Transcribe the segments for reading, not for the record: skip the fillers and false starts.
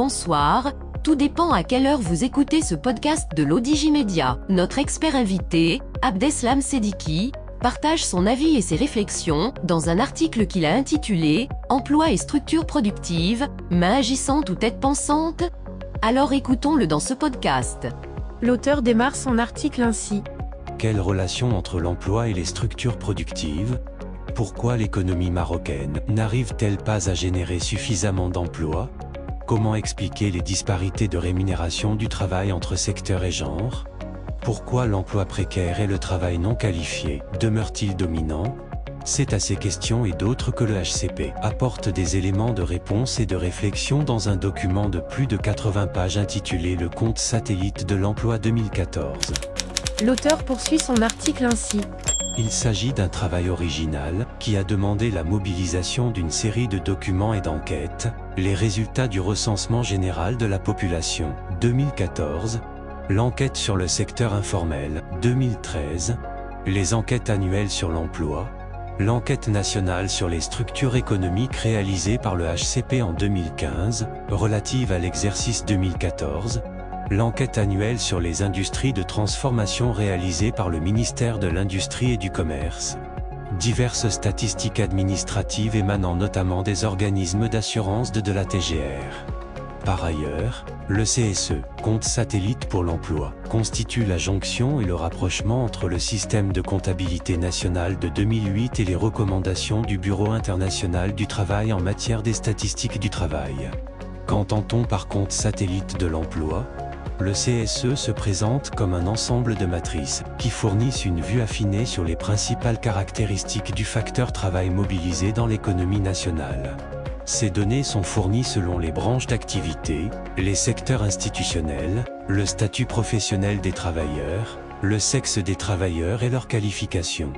bonsoir, tout dépend à quelle heure vous écoutez ce podcast de l'Odigimédia. Notre expert invité, Abdeslam Sediki, partage son avis et ses réflexions dans un article qu'il a intitulé « Emploi et structure productive, main agissante ou tête pensante ?» Alors écoutons-le dans ce podcast. L'auteur démarre son article ainsi. Quelle relation entre l'emploi et les structures productives ? Pourquoi l'économie marocaine n'arrive-t-elle pas à générer suffisamment d'emplois ? Comment expliquer les disparités de rémunération du travail entre secteurs et genres ? Pourquoi l'emploi précaire et le travail non qualifié demeurent-ils dominants ? C'est à ces questions et d'autres que le HCP apporte des éléments de réponse et de réflexion dans un document de plus de 80 pages intitulé « Le compte satellite de l'emploi 2014 ». L'auteur poursuit son article ainsi. Il s'agit d'un travail original qui a demandé la mobilisation d'une série de documents et d'enquêtes, les résultats du recensement général de la population 2014, l'enquête sur le secteur informel 2013, les enquêtes annuelles sur l'emploi, l'enquête nationale sur les structures économiques réalisée par le HCP en 2015, relative à l'exercice 2014, l'enquête annuelle sur les industries de transformation réalisée par le ministère de l'Industrie et du Commerce. Diverses statistiques administratives émanant notamment des organismes d'assurance de la TGR. Par ailleurs, le CSE, compte satellite pour l'emploi, constitue la jonction et le rapprochement entre le système de comptabilité nationale de 2008 et les recommandations du Bureau international du travail en matière des statistiques du travail. Qu'entend-on par compte satellite de l'emploi ? Le CSE se présente comme un ensemble de matrices qui fournissent une vue affinée sur les principales caractéristiques du facteur travail mobilisé dans l'économie nationale. Ces données sont fournies selon les branches d'activité, les secteurs institutionnels, le statut professionnel des travailleurs, le sexe des travailleurs et leur qualification.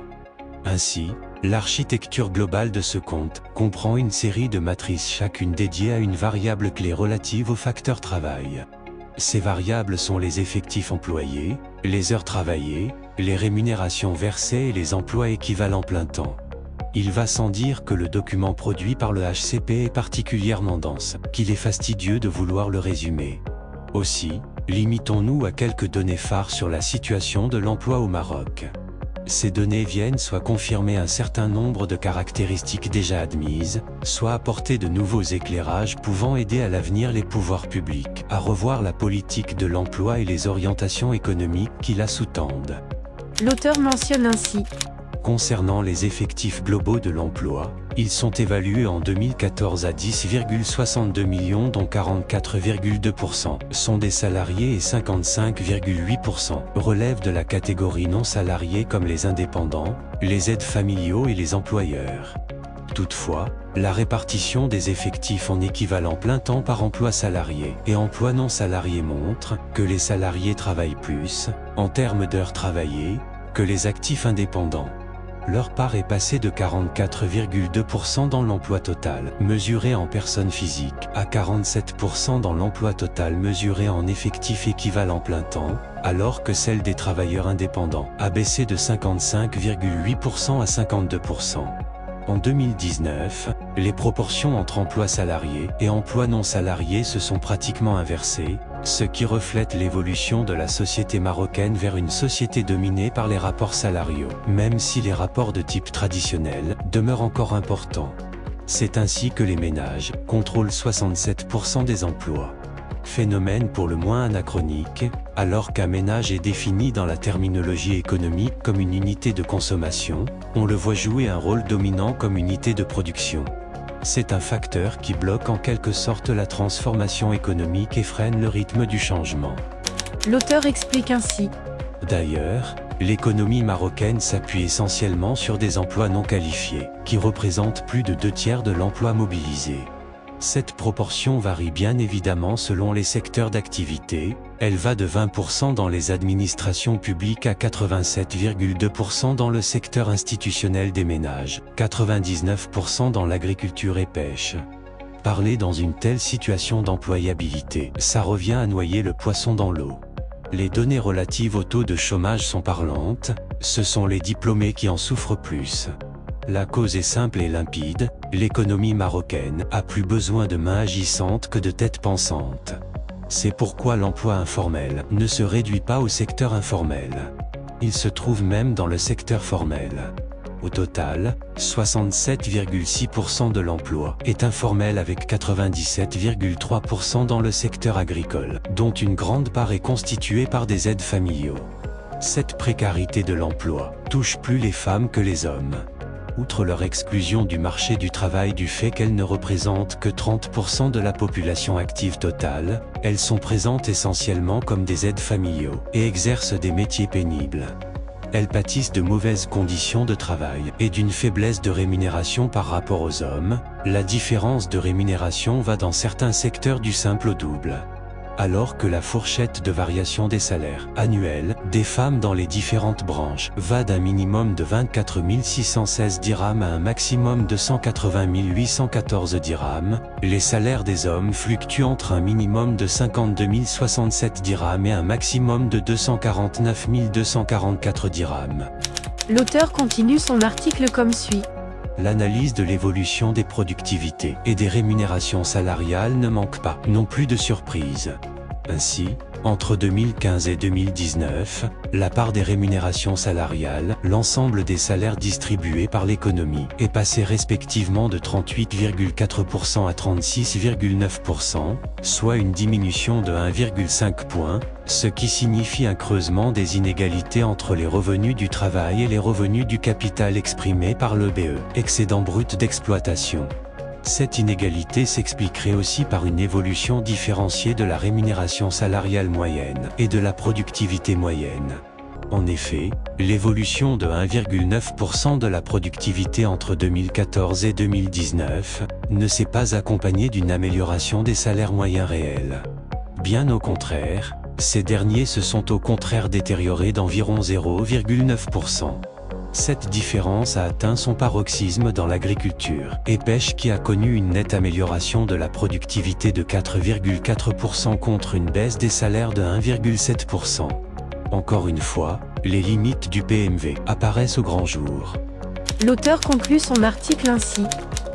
Ainsi, l'architecture globale de ce compte comprend une série de matrices chacune dédiée à une variable clé relative au facteur travail. Ces variables sont les effectifs employés, les heures travaillées, les rémunérations versées et les emplois équivalents plein temps. Il va sans dire que le document produit par le HCP est particulièrement dense, qu'il est fastidieux de vouloir le résumer. Aussi, limitons-nous à quelques données phares sur la situation de l'emploi au Maroc. Ces données viennent soit confirmer un certain nombre de caractéristiques déjà admises, soit apporter de nouveaux éclairages pouvant aider à l'avenir les pouvoirs publics à revoir la politique de l'emploi et les orientations économiques qui la sous-tendent. L'auteur mentionne ainsi. Concernant les effectifs globaux de l'emploi, ils sont évalués en 2014 à 10,62 millions dont 44,2% sont des salariés et 55,8% relèvent de la catégorie non salariée comme les indépendants, les aides familiaux et les employeurs. Toutefois, la répartition des effectifs en équivalent plein temps par emploi salarié et emploi non salarié montre que les salariés travaillent plus, en termes d'heures travaillées, que les actifs indépendants. Leur part est passée de 44,2% dans l'emploi total, mesuré en personnes physiques, à 47% dans l'emploi total mesuré en effectifs équivalent plein temps, alors que celle des travailleurs indépendants a baissé de 55,8% à 52%. En 2019, les proportions entre emploi salarié et emploi non salarié se sont pratiquement inversées, ce qui reflète l'évolution de la société marocaine vers une société dominée par les rapports salariaux, même si les rapports de type traditionnel demeurent encore importants. C'est ainsi que les ménages contrôlent 67% des emplois. Phénomène pour le moins anachronique, alors qu'un ménage est défini dans la terminologie économique comme une unité de consommation, on le voit jouer un rôle dominant comme unité de production. C'est un facteur qui bloque en quelque sorte la transformation économique et freine le rythme du changement. L'auteur explique ainsi. D'ailleurs, l'économie marocaine s'appuie essentiellement sur des emplois non qualifiés, qui représentent plus de 2/3 de l'emploi mobilisé. Cette proportion varie bien évidemment selon les secteurs d'activité, elle va de 20% dans les administrations publiques à 87,2% dans le secteur institutionnel des ménages, 99% dans l'agriculture et pêche. Parler dans une telle situation d'employabilité, ça revient à noyer le poisson dans l'eau. Les données relatives au taux de chômage sont parlantes, ce sont les diplômés qui en souffrent plus. La cause est simple et limpide, L'économie marocaine a plus besoin de mains agissantes que de têtes pensantes. C'est pourquoi l'emploi informel ne se réduit pas au secteur informel. Il se trouve même dans le secteur formel. Au total, 67,6% de l'emploi est informel avec 97,3% dans le secteur agricole, dont une grande part est constituée par des aides familiaux. Cette précarité de l'emploi touche plus les femmes que les hommes. Outre leur exclusion du marché du travail du fait qu'elles ne représentent que 30% de la population active totale, elles sont présentes essentiellement comme des aides familiaux et exercent des métiers pénibles. Elles pâtissent de mauvaises conditions de travail et d'une faiblesse de rémunération par rapport aux hommes. La différence de rémunération va dans certains secteurs du simple au double. Alors que la fourchette de variation des salaires annuels des femmes dans les différentes branches va d'un minimum de 24 616 dirhams à un maximum de 180 814 dirhams, les salaires des hommes fluctuent entre un minimum de 52 067 dirhams et un maximum de 249 244 dirhams. L'auteur continue son article comme suit. L'analyse de l'évolution des productivités et des rémunérations salariales ne manque pas non plus de surprises. Ainsi, entre 2015 et 2019, la part des rémunérations salariales, l'ensemble des salaires distribués par l'économie, est passée respectivement de 38,4% à 36,9%, soit une diminution de 1,5 point, ce qui signifie un creusement des inégalités entre les revenus du travail et les revenus du capital exprimés par l'EBE, excédent brut d'exploitation. Cette inégalité s'expliquerait aussi par une évolution différenciée de la rémunération salariale moyenne et de la productivité moyenne. En effet, l'évolution de 1,9% de la productivité entre 2014 et 2019 ne s'est pas accompagnée d'une amélioration des salaires moyens réels. Bien au contraire, ces derniers se sont au contraire détériorés d'environ 0,9%. Cette différence a atteint son paroxysme dans l'agriculture et pêche qui a connu une nette amélioration de la productivité de 4,4% contre une baisse des salaires de 1,7%. Encore une fois, les limites du PMV apparaissent au grand jour. L'auteur conclut son article ainsi.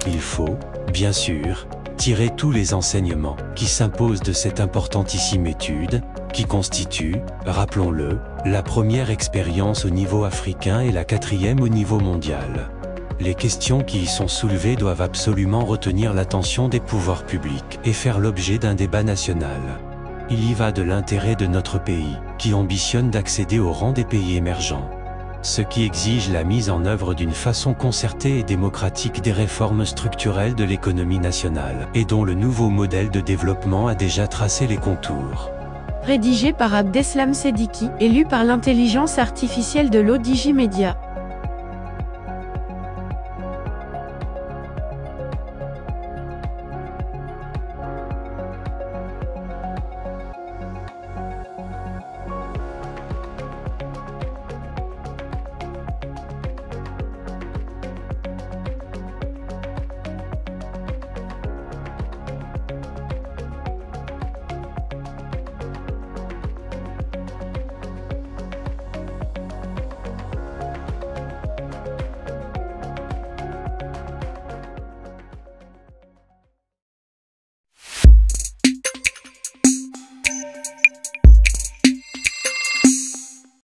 Il faut, bien sûr, tirer tous les enseignements qui s'imposent de cette importantissime étude, qui constitue, rappelons-le, la première expérience au niveau africain et la quatrième au niveau mondial. Les questions qui y sont soulevées doivent absolument retenir l'attention des pouvoirs publics et faire l'objet d'un débat national. Il y va de l'intérêt de notre pays, qui ambitionne d'accéder au rang des pays émergents. Ce qui exige la mise en œuvre d'une façon concertée et démocratique des réformes structurelles de l'économie nationale, et dont le nouveau modèle de développement a déjà tracé les contours. Rédigé par Abdeslam Sediki et lu par l'intelligence artificielle de l'ODigiMedia.